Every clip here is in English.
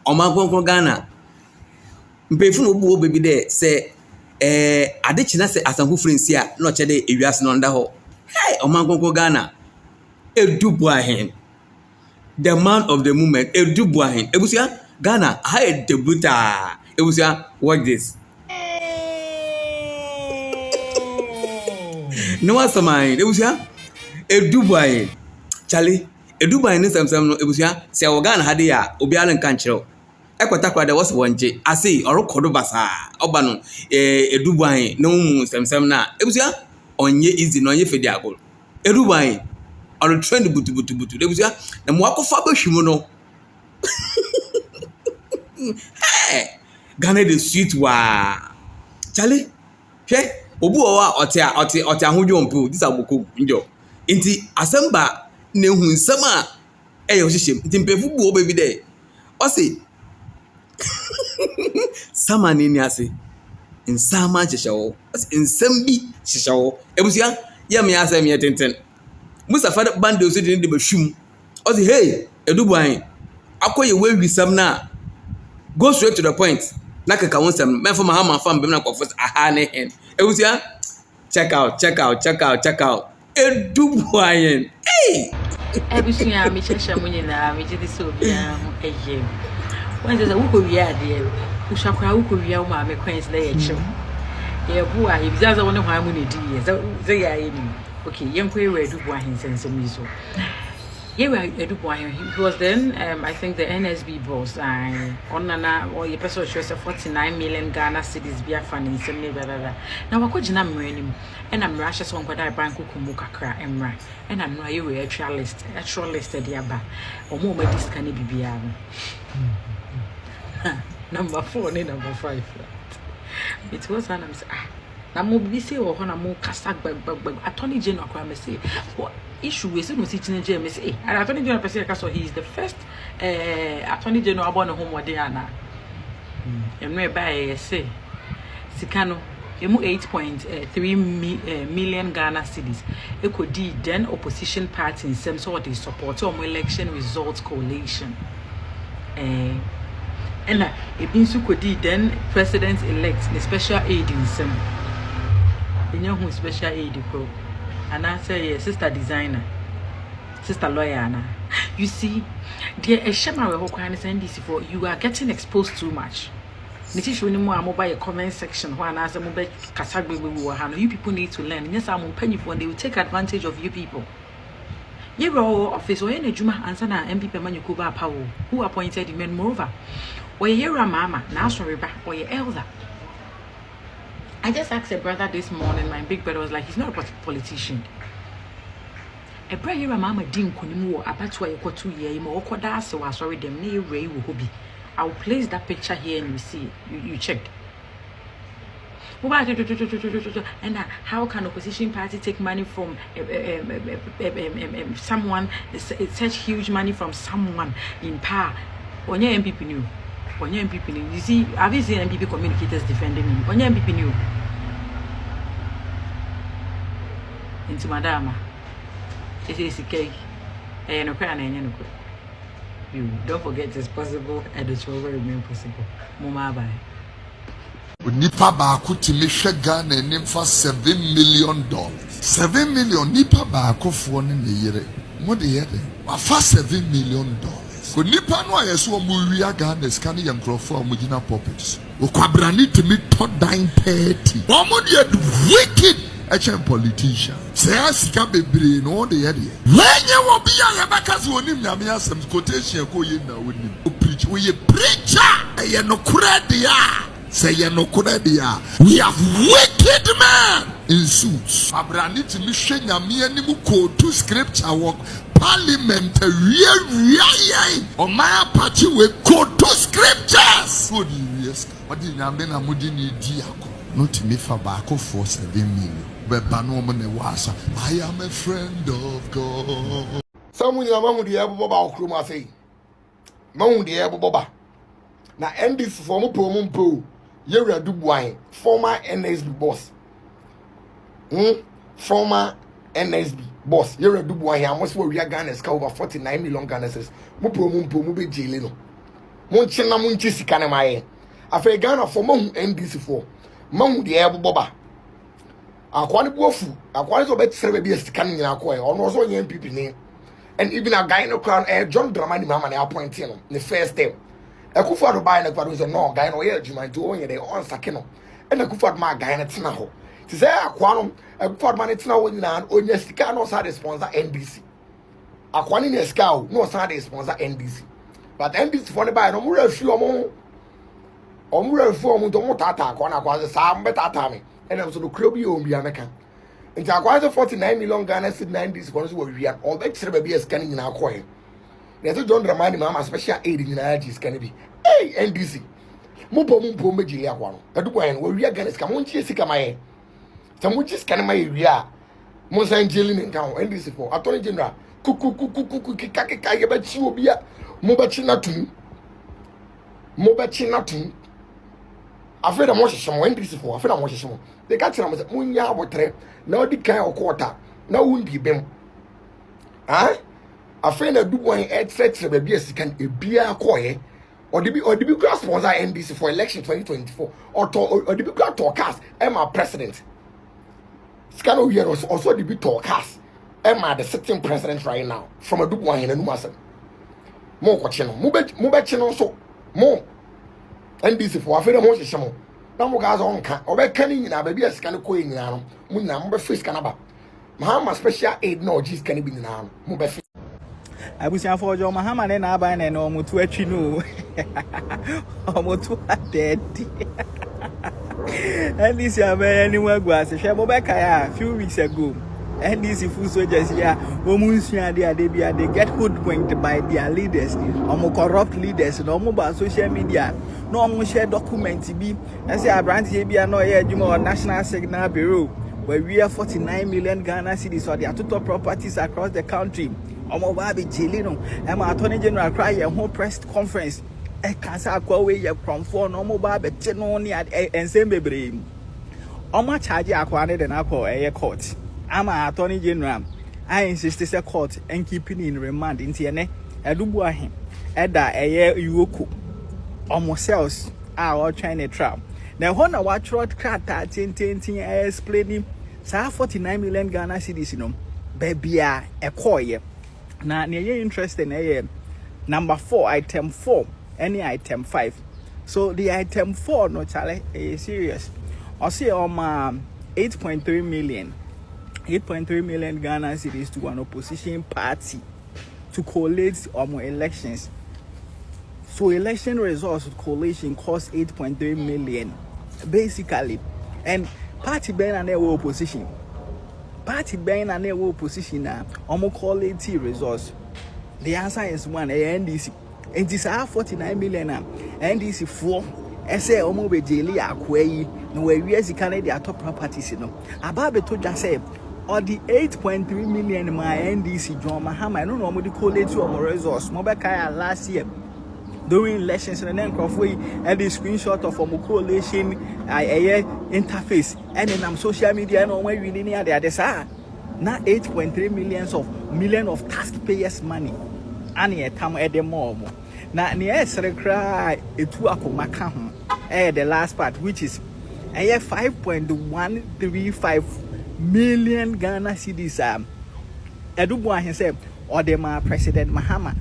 Oman Ghana. Mpefun obu baby there say adechina say asanku friends here no chede ewiase no nda ho. Hey, Oman Ghana. ADU BOAHEN. The man of the moment, ADU BOAHEN. Ebusia Ghana, I debuta. Ebusia, watch this. No one's mine. Ebusia, ADU BOAHEN. Charlie, ADU BOAHEN is some no Ebusia. Say Ghana had ya obiara nkanchero. Ekwatakwa there was one J. Aseeey orokodo basaaaaa. Obano ADU BOAHEN no mu sem na. Ebusia onye easy no onye fedi agol. ADU BOAHEN on trend butu. Ebusia na mo akofa bahwimu no. Hey, Ghana the sweet wa. Charlie, hwe obu owa ote ahodwo mpo this aboko njo. Inti asemba na ehu nsem a eyo hyehyem. Inti mpefu bu oba bi de. O say sama ni ase. Nsama hyehywo. O say nsem bi hyehywo. Ebusia ye me asem ye tenten. Musa fa bando so de bahwum. O say hey, ADU BOAHEN. Akoye we wisam na. Go straight to the point. Na kaka wonsam me for mahama fam be na kwofo aha ne hen. Ebusia check out. ADU BOAHEN. Hey. Ebusia me chesha munye na me jidi so bia ho eje. When there's a wuko wiya de, ushakwa wuko wiya o ma me kwens na ye chim. Ye bu a ye bizaza woni hwan mu ne di ze ya ye ni. Okay, yenko ye ADU BOAHEN sensem yi so. Yeah, ADU BOAHEN. He was then, I think, the NSB boss. Onana or your person shows 49 million Ghana cedis via funding. Now, what could you not mean? And I'm rashes on what I bank Kumukakra and Ra. And I'm not you a trial listed yaba. Or more this can be number 4, number 5. It was an na mo bi say wo ho na mo kasa gbag attorney general kwa me say what issue we say no teaching general me say attorney general person ka so he is the first attorney general about no homode ana enwe ba say sikano emu 8.3 million Ghana cedis ekodi then opposition party in some sort they support or election results coalition and e bin su kodi then president elect the special aid in some who special aid pro and I say sister designer sister lawyer na you see there a shema we hokwan send this for you are getting exposed too much niti show ni mo amobile comment section who na say mo be kasagbe wo ha no you people need to learn yes am penny for they will take advantage of you people you go office or any juma answer na MPP manyuko ba power who appointed the men moreover or your mama na sorry ba or your elder. I just asked a brother this morning, my big brother was like, he's not a politician. A brother here, mama didn't kunimu about 2 years, more koda, so I sorry them near Ray will be. I'll place that picture here and you see it. You checked. And how can opposition party take money from someone, such huge money from someone in power? On your MPP new. On your MPP new. You see, have you seen MPP communicators defending me? On your MPP new. Into madama. It is a cake. And you don't forget it's possible and it will remain possible. Mama bye. Nipa baako timi hwe Ghana nim for $7 million. $7 million nipa baako fo ne ne yere. Mo de yede. Wa fa $7 million. Ko nipa no ayeso mo wia Ghana scan ye nkrofo mo gina puppets. O kwabrani timi to dan 30. Mo de wicked a politician. Say asika bebre no de yede. Wenye wo bia ye bakaze onim nyame asem quotation ko ye na onim. O preach we preacher ye no kurade ya. Say ye no kurade. We have wicked men in suits. Abrani timi hwe nyame anim ko to scripture work. Parliament o my party we go to scriptures. So yes, what did nyame na mudi ni di akọ. No timi fa baako for 7 million. I am a friend of God. Someone among the Abuba Kruma say, Mount the Abuba. Now, end this for Mumpo, Herrr ADU BOAHEN, former NSB boss. Former NSB boss, Herrr ADU BOAHEN, almost for Ghana's over 49 million Ghana says, Mumpo Mube Jailino. Monche na monche sika ne maye. Afa Ghana for mahu NDC for. Mahu de eboba. Akwani bofu, akwani so betre be sika ne nyina akoye. Ono so nya MPP ni. And even a guy no crown John Dramani mama na appoint no the first time. Akufo do buy na kwado so no guy no ye adwuma nti onye de on sake no. And Akufo ma guy na tena ho. Ti say akwa no Akufo ma ne tena ho nyina onye sika no sa de sponsor NDC. Akwani ne sika o no sa de sponsor NDC. But NDC for the buy no mo refu omo to mo tata akwa na kwa sa mbetata me. And am so do kro bi o bi ameka. Nti akwa 49 million Ghana cedi 90 kono so we wian all bet sere ba bi scan nyina akoye. There's a John Dramani mama special aid nyina ji scan bi. Hey NDC. Mo meji ya kwa no. Adu kwa en we wia Ghana scan mo nchi sika maye. Ta mo ji scan maye wia. Mo san jeli ni nkan NDC for attorney general kuku kika ye ba chi obi a mo ba chi na tum. Afraid of motion, NDC for afraid of motion. They got some munya abotre. Now the kind of quarter. Now wundi bem. Ah? Afraid of do one etc. Baby as can a beer koye. Or the big sponsor NDC for election 2024. Or the big talkers. Emma president. Scano here also the big talkers. Emma the sitting president right now. From a do one in a numasan. More coaching. Mubet so more. NDC for afraid of motion. Na mo gaza onka obeka ni nyina ba bia sika ne koyi nyina no mu nyina mo be face kana ba mahama special aid no gis kan bi nyina no mo be abusia for jo mahama ne na aban ne no motu atwi no omotu adedi NDC aban ni wagu ase hwe mo be kai a few weeks ago NDC full soldiers here omunsuade bia they get hoodwinked by their leaders corrupt leaders no mo ba social media no mo share documents bi say abrant here bia no ye adwuma on National Signal Bureau where we have 49 million Ghana cedis or their total properties across the country ba be jeli no attorney general cry a whole press conference e kan sa akwa we ye kromfo no mo ba be te no ne ensem bebre charge akwa ne de na akọ court ama attorney general I insist say court and keeping in remand inti ene ADU BOAHEN eda yuoko cells are trying to trap now hona wa trot krata tintin explaining sa 49 million Ghana cedis no baby a ekoye na ne interested na number 4 item 4 any item 5 so the item 4 no chale is serious I see 8.3 million Ghana cedis to an opposition party to collate elections. So election results collation cost 8.3 million basically. And party ben and opposition. Party ben and opposition now collate results. The answer is one NDC. And this are 49 million NDC 4 say omo be jeli akwayi no we wi Canada top properties no. Ababe to just say or the 8.3 million my NDC John Mahama no mo di collate to results mo be kai last year during elections and then crofwe and the screenshot of coalition interface and then social media no when we near there say na 8.3 million of taxpayers money and e tam e de more na ne esre cry etu akomaka ho the last part which is 5.135 million Ghana cedis ADU BOAHEN said or the President Mahama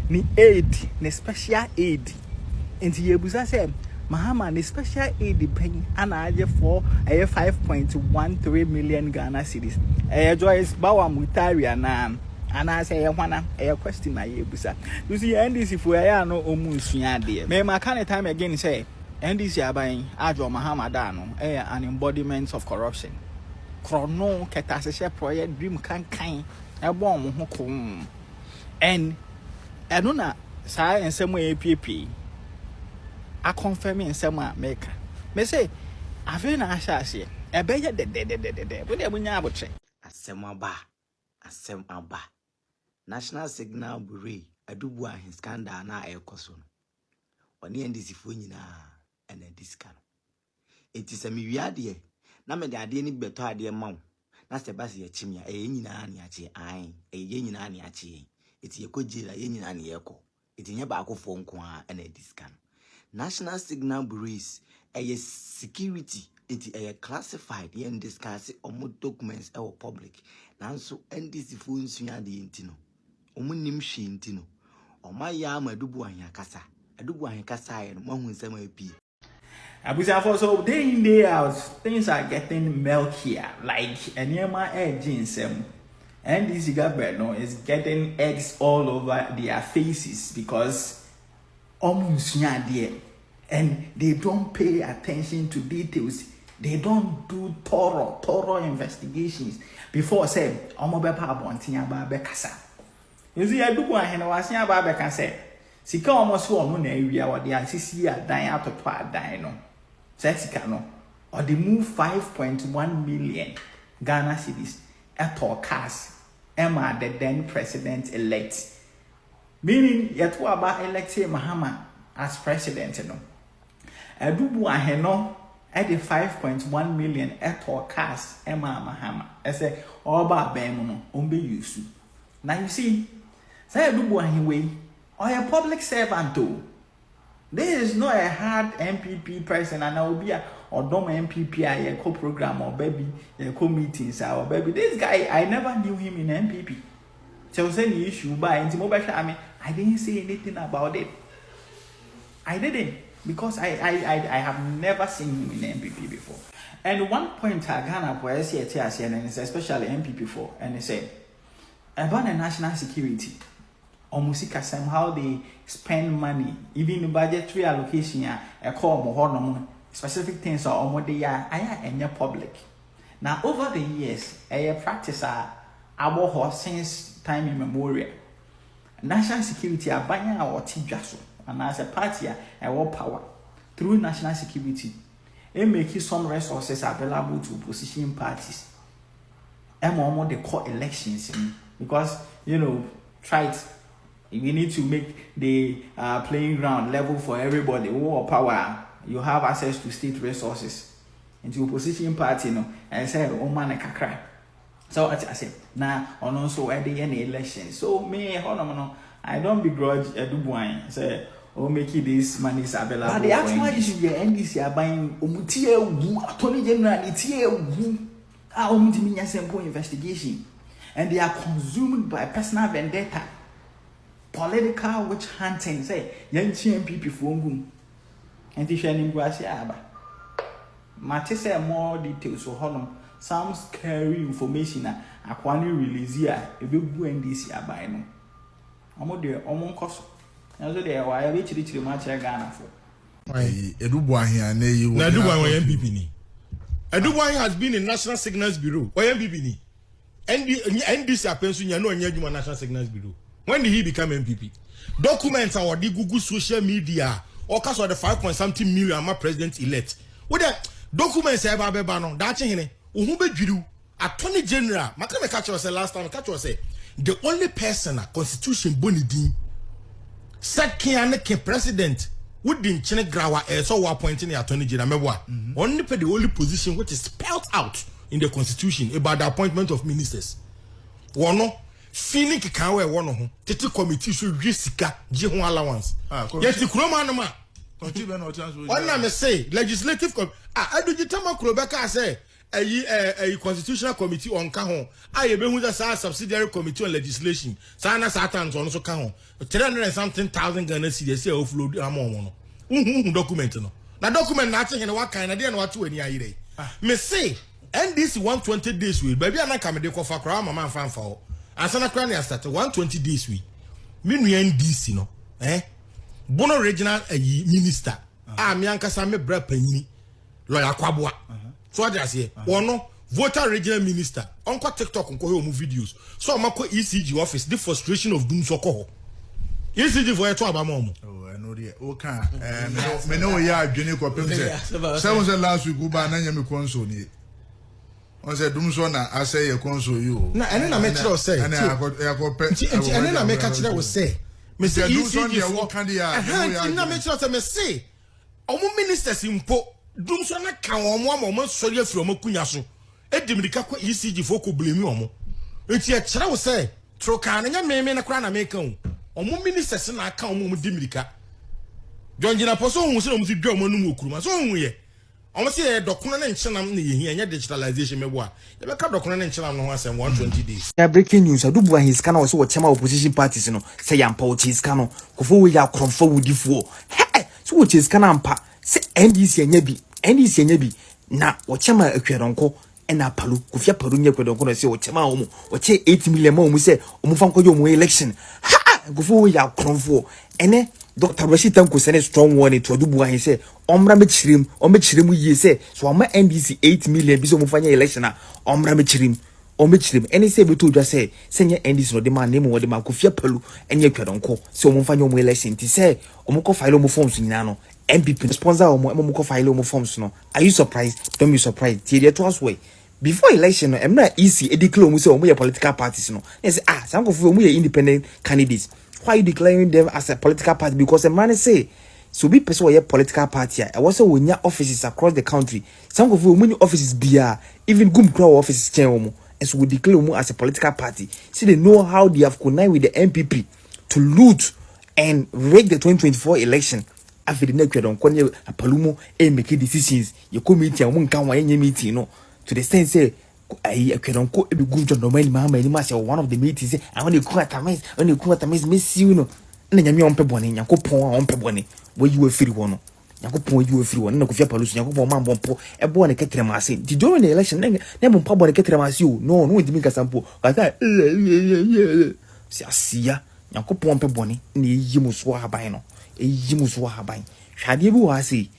ni aid ni special aid into yebusa said Mahama ni special aid pen anaje for 5.13 million Ghana cedis Joyce Bawa Mutaria na ana say hwana question na yebusa you see NDC for no omunsua de me maka time again say NDC aban ajo Mahama da no an embodiment of corruption chrono ketasese project dream kan ebo mo ho kom and eno na sa ensem APP a confirm ensem a maker me say ave na ahase ebeye de bo de bunya abotre asem aba National Signal Bureau ADU BOAHEN scandal na ekoso no oni NDC fo nyina ena diska no enti se me wiade na me de ade ni beto ade ma wo na se base ya chimia nyina ani ache ai nyina ani ache eti ekojira nyina ani yeko Itinya baako fo nko a na ediska no. National Signal Bureaus security it classified yen discuss omo documents public. Nanso NDC fo nsua de ntino. Omo nim hwe ntino. Oma ya Adu BOAHEN kasa. Adu BOAHEN kasa ye no mahu nsem apie. So day in day out, things are getting milkier. Like Enyema Jinsem. And this government is getting eggs all over their faces because and they don't pay attention to details. They don't do thorough investigations before say omobepa abontia ba bekasa. You see Adu BOAHEN wasia ba bekasa. Sika almost one na area or the asisi adan atoto adan no. Sika no or they move 5.1 million Ghana cedis at all cars. Emma the then president elect. Meaning yet about elected Mahama as president no. Adu BOAHEN no at the 5.1 million at all cars Emma Mahama. I say all about Bemono umbe yusu. Now you see, say Adu BOAHEN way or a public servant too. This is not a hard MPP person, and I will be a or dumb MPP, a co-program or baby, a co-meetings or baby. This guy, I never knew him in MPP. So say the issue by I didn't say anything about it. I didn't because I have never seen him in MPP before. And one point Ghana for SCTS and especially MPP for and they said about the national security. Almost how they spend money, even the budgetary allocation, a call specific things are almost they are and public. Now over the years, a practice our since time immemorial. National security are buying our teachers and as a party our power through national security. It makes some resources available to opposition parties. And more they call elections because try it. We need to make the playing ground level for everybody. War power, you have access to state resources. Into opposition party, and say, oh man, kakra. So I say, now on also where they any election. So me, I don't begrudge Adu BOAHEN. Say, oh, make this money is available. But the actual issue here, NDC are buying Umutia, Attorney General, Itia, simple investigation, and they are consumed by personal vendetta. Political witch hunting, say, young MPP for and the shining grassy abba. Matisse more details for Holland, some scary information. A quantity release here, a big when this year by no. Almost there, almost cost. And so there, why I reach the match I Ghana for. Adu BOAHEN, and you will do one MPP. Adu BOAHEN has been in National Signals Bureau, or MPP. And this happens when you know National Signals Bureau. When did he become MPP? Documents are the Google social media. Or cause of the 5.something million president elect. What the documents are about Bebano? That's it. Uhube Jiru, Attorney General. Makame catch us last time. Catch us the only person a constitution bonidin said Kianeke president wouldn't Chene Grawa so appointing the Attorney General. Only the only position which is spelled out in the constitution about the appointment of ministers. One feeling can wear one of them. Tete committee should risika Jihon allowance. Yes, the Kromanoma. One name say legislative I do Jitama Krobeka say a constitutional committee on Kahon. I be with a subsidiary committee on legislation. Sana Satans on so Kahon. 300 and something thousand Ghana cedis offload among document. Now document nothing and what kind of day what to any idea. Me say and this 120 days will baby and I come de kofa kra mama fan for. Asana kra na start 120 days we. Me no NDC no. Bono regional minister. Me ankasa me bra panini. Lawyer Kwabwa. So what I say? Ono voter regional minister. Onko TikTok onko he videos. So amako ECG office the frustration of doom soko. ECG for eto abamomo. Oh, I know the okay. Me know ya adwene ko pem se. Say last week go ba na nya me konso ni. On say doom so na asay ye konso you. Na ene na me kire o say. Ene na me ka kire o say. Me say ECG for candia. Na me kire o say me say. Omo ministers impo doom so na kan omo sori afiri omo kunya so. Edimirika ko ECG for ko blame omo. Enti e kire o say troka na nya me na kra na me kan. omo ministers na aka omo di mirika John Jina poso hu se omo si dwa omo nu okuruma so hu ye omo se dokono na nchenam na ye hia digitalization mebo a ye be ka dokono na nchenam no ho asem 120 days. Breaking news ADU BOAHEN scan also what chama opposition parties no say yampa o chi scan no kofo we ya kromfo wudifuo he so wo chi scan ampa se NDC anya bi na wo chama akweronko ena palu kofia palu nya akweronko no se wo chama omo wo che 8 million ma omo se omo fa nkojo omo election ha kofo we ya kromfo ene Dr. Rashid Tanko send a strong warning to ADU BOAHEN say omra mechirim ye say so ama NDC 8 million biso mo fanya election na omra mechirim any say beto just say senya NDC no de man name wo de man kofia palu enye kwadonko say omo fanya omo election ti say omo ko file omo forms nyina no MPP sponsor omo ko file omo forms no. Are you surprised? Don't be surprised. Tie dey to us way before election no emna easy e declare omo say omo ye political parties no. They say some of omo ye independent candidates. Why are you declaring them as a political party? Because the man say so be person who political party. I was when your offices across the country. Some of many offices be even gum crowd offices change. And so we declare them as a political party. See, they know how they have connived with the MPP to loot and rig the 2024 election. After the next year, don't call you a palumo and make decisions. You come meeting and won't come any meeting, no. To the extent say, I can't go every good job. No man, one of the meetings. I want to go at a mess, miss you, no. And then you're on pebone, you go pon on pebone, where you were free one. You were free one, no coffee pollution, you go man bompo, a boy and a catremasi. Did you in the election? Never pub on a catremasi, no, no, to make a sample. I thought, see ya, you go pon pebone, you must swah bino, a yimuswa habine. Shadibu, I see.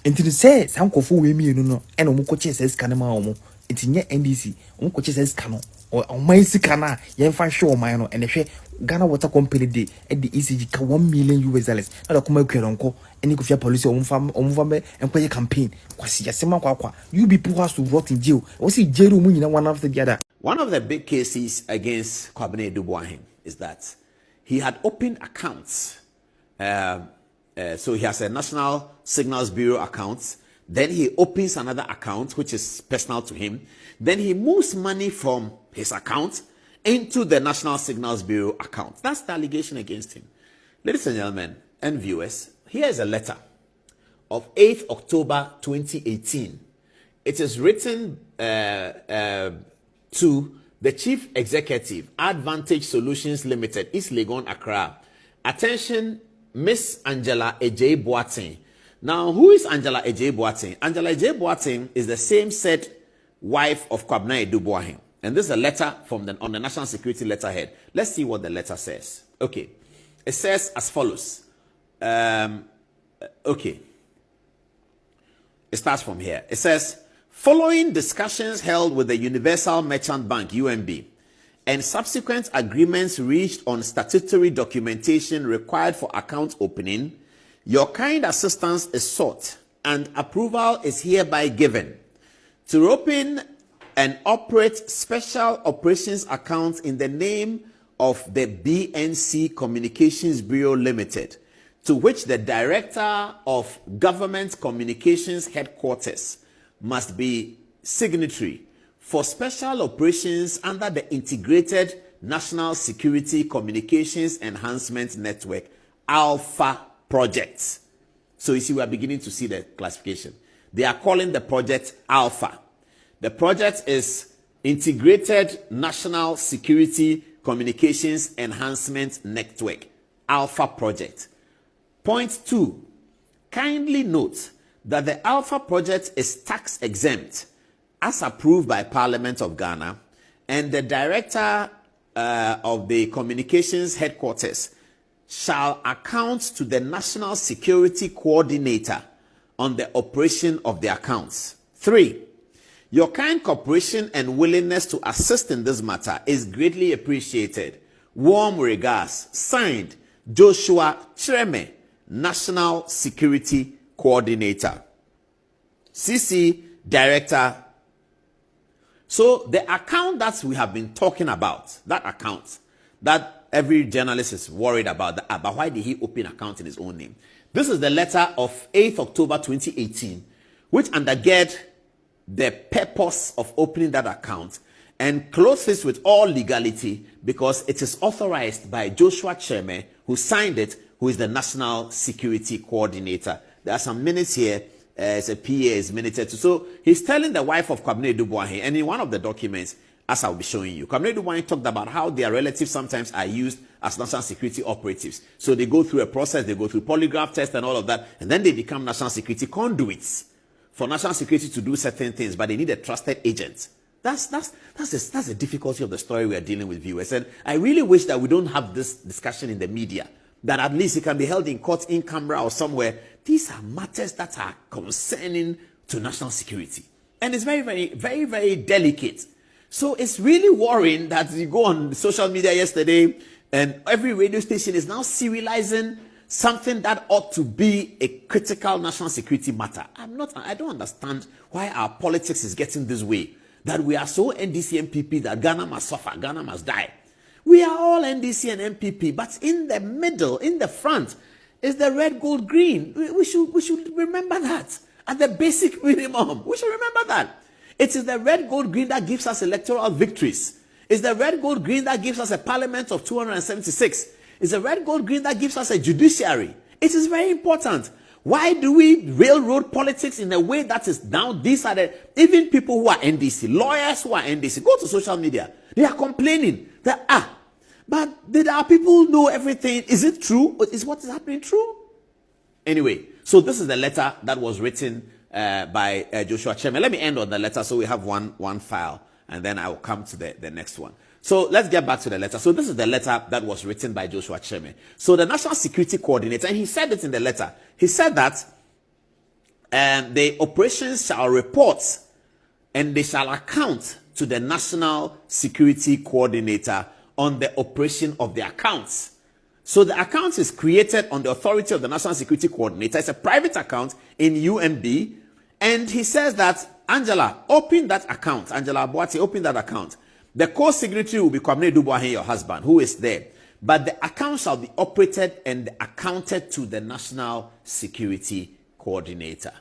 Until the say, some coffee with me, no, and Omokoche says Canama Omo, it's in your NDC, Omokoche says Cano, or Omaisicana, Yan Fan Show Mino, and the Ghana Water Company Day at the ECG $1 million US dollars. Not a commercial uncle, any of your policy on farm and play a campaign. You be poor to rot in jail. What's it jail one after the other? One of the big cases against Herrr ADU BOAHEN is that he had opened accounts. So he has a National Signals Bureau account. Then he opens another account, which is personal to him. Then he moves money from his account into the National Signals Bureau account. That's the allegation against him. Ladies and gentlemen and viewers, here is a letter of 8th October 2018. It is written to the Chief Executive, Advantage Solutions Limited, East Legon, Accra. Attention, Miss Angela Aseeey Boahen. Now, who is Angela Aseeey Boahen? Angela Aseeey Boahen is the same said wife of Herrr ADU BOAHEN. And this is a letter from on the National Security letterhead. Let's see what the letter says. Okay. It says as follows. Okay. It starts from here. It says, following discussions held with the Universal Merchant Bank, UMB, and subsequent agreements reached on statutory documentation required for account opening, your kind assistance is sought and approval is hereby given to open and operate special operations accounts in the name of the BNC Communications Bureau Limited, to which the Director of Government Communications Headquarters must be signatory for special operations under the Integrated National Security Communications Enhancement Network, Alpha Project. So you see, we are beginning to see the classification. They are calling the project Alpha. The project is Integrated National Security Communications Enhancement Network, Alpha Project. Point 2. Kindly note that the Alpha Project is tax exempt as approved by Parliament of Ghana, and the Director of the Communications Headquarters shall account to the National Security Coordinator on the operation of the accounts. 3. Your kind cooperation and willingness to assist in this matter is greatly appreciated. Warm regards. Signed, Joshua Chreme, National Security Coordinator. CC Director. So the account that we have been talking about, that account that every journalist is worried about, but why did he open an account in his own name? This is the letter of 8th October 2018, which undergird the purpose of opening that account and clothes it with all legality because it is authorized by Joshua Cheme, who signed it, who is the National Security Coordinator. There are some minutes here. It's a PA is minuted to. So he's telling the wife of Kwabena ADU BOAHEN, and in one of the documents, as I'll be showing you, Kwabena ADU BOAHEN talked about how their relatives sometimes are used as national security operatives. So they go through a process, they go through polygraph tests and all of that, and then they become national security conduits for national security to do certain things, but they need a trusted agent. That's the difficulty of the story we are dealing with, viewers. And I really wish that we don't have this discussion in the media, that at least it can be held in court, in camera, or somewhere. These are matters that are concerning to national security. And it's very, very, very, very delicate. So it's really worrying that you go on social media yesterday and every radio station is now serializing something that ought to be a critical national security matter. I don't understand why our politics is getting this way. That we are so NDC MPP that Ghana must suffer, Ghana must die. We are all NDC and MPP, but in the middle, in the front, is the red, gold, green. We should remember that. At the basic minimum, we should remember that. It is the red, gold, green that gives us electoral victories. It's the red, gold, green that gives us a parliament of 276. It's the red, gold, green that gives us a judiciary. It is very important. Why do we railroad politics in a way that is now, these are the, even people who are NDC, lawyers who are NDC, go to social media. They are complaining that, but did our people know everything? Is it true? Is what is happening true? Anyway, so this is the letter that was written by Joshua Cheme. Let me end on the letter so we have one file, and then I will come to the next one. So let's get back to the letter. So this is the letter that was written by Joshua Cheme. So the National Security Coordinator, and he said it in the letter, he said that the operations shall report and they shall account to the National Security Coordinator on the operation of the accounts. So the account is created on the authority of the National Security Coordinator. It's a private account in UMB. And he says that, Angela, open that account. Angela Boate, open that account. The co-signatory will be Kwabena ADU BOAHEN, your husband, who is there. But the account shall be operated and accounted to the National Security Coordinator.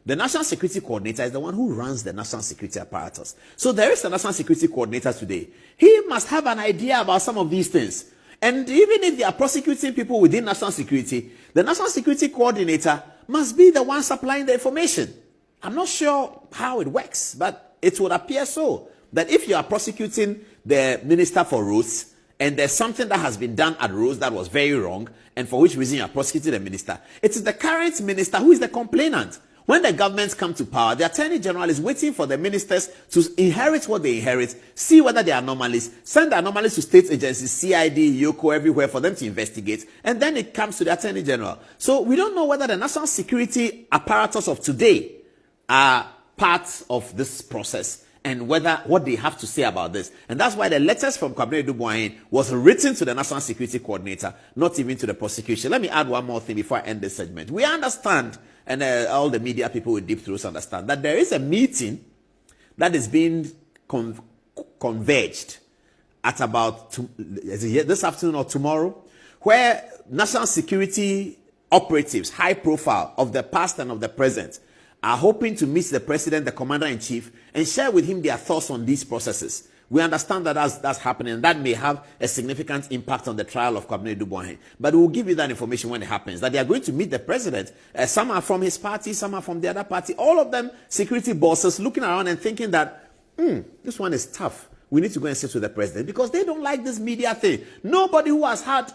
The National Security Coordinator is the one who runs the national security apparatus. So there is a National Security Coordinator today. He must have an idea about some of these things. And even if they are prosecuting people within national security, the National Security Coordinator must be the one supplying the information. I'm not sure how it works, but it would appear so. That if you are prosecuting the Minister for Roads, and there's something that has been done at Roads that was very wrong, and for which reason you are prosecuting the minister, it is the current minister who is the complainant. When the governments come to power, the Attorney General is waiting for the ministers to inherit what they inherit, see whether they are anomalies, send the anomalies to state agencies, CID, YOCO, everywhere for them to investigate, and then it comes to the Attorney General. So we don't know whether the national security apparatus of today are part of this process, and whether what they have to say about this. And that's why the letters from Kwabena ADU BOAHEN was written to the National Security Coordinator, not even to the prosecution. Let me add one more thing before I end this segment. We understand, and all the media people with deep throats understand, that there is a meeting that is being converged at about this afternoon or tomorrow, where national security operatives, high profile, of the past and of the present, are hoping to meet the president, the commander-in-chief, and share with him their thoughts on these processes. We understand that that's happening, and that may have a significant impact on the trial of Kwabena ADU BOAHEN. But we'll give you that information when it happens, that they are going to meet the president. Some are from his party, some are from the other party. All of them security bosses looking around and thinking that, this one is tough. We need to go and sit with the president, because they don't like this media thing. Nobody who has had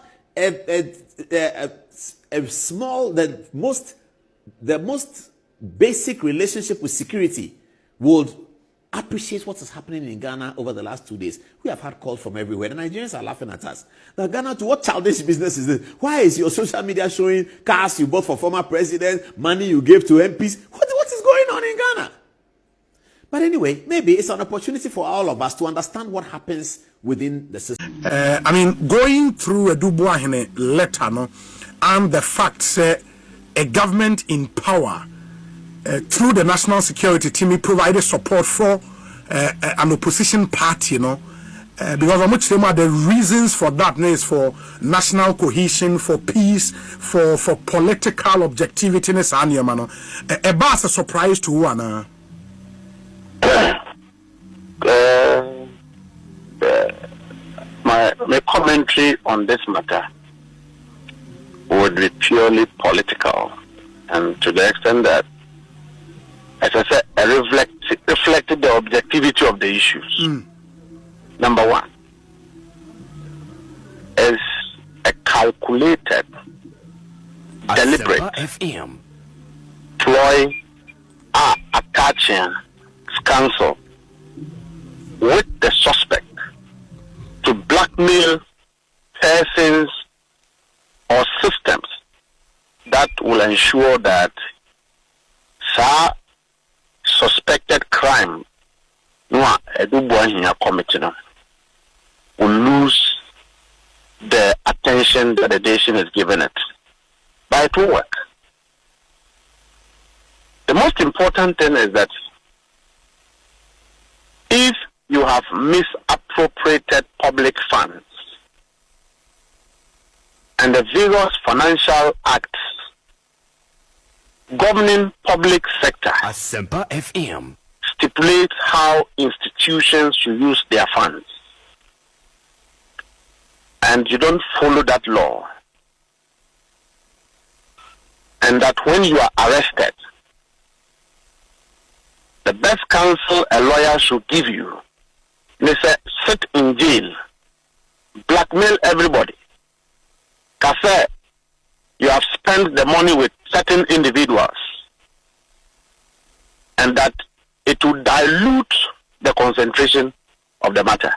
the most basic relationship with security would appreciate what is happening in Ghana over the last 2 days. We have had calls from everywhere. The Nigerians are laughing at us. Now, Ghana, to what childish business is this? Why is your social media showing cars you bought for former presidents, money you gave to MPs? What is going on in Ghana? But anyway, maybe it's an opportunity for all of us to understand what happens within the system. Going through ADU BOAHEN letter, no, and the fact that a government in power through the national security team provided support for an opposition party, because how much the reasons for that is for national cohesion, for peace, for political objectivity. A surprise to one. commentary on this matter would be purely political, and to the extent that, as I said, reflected the objectivity of the issues. Number one is a calculated, deliberate ploy attaching counsel with the suspect to blackmail persons or systems that will ensure that suspected crime no ADU BOAHEN committing will lose the attention that the nation is giving it. But it will work. The most important thing is that if you have misappropriated public funds and the various financial acts governing public sector stipulate how institutions should use their funds, and you don't follow that law, and that when you are arrested, the best counsel a lawyer should give you, they say, sit in jail, blackmail everybody, because you have spent the money with certain individuals, and that it will dilute the concentration of the matter.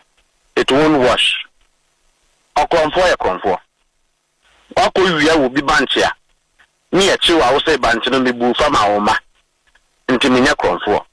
It won't wash. Okonfo. Wako yuya will be banchia. Ni a chiwa will say banchino mi bu fama oma. Intiminya konfo.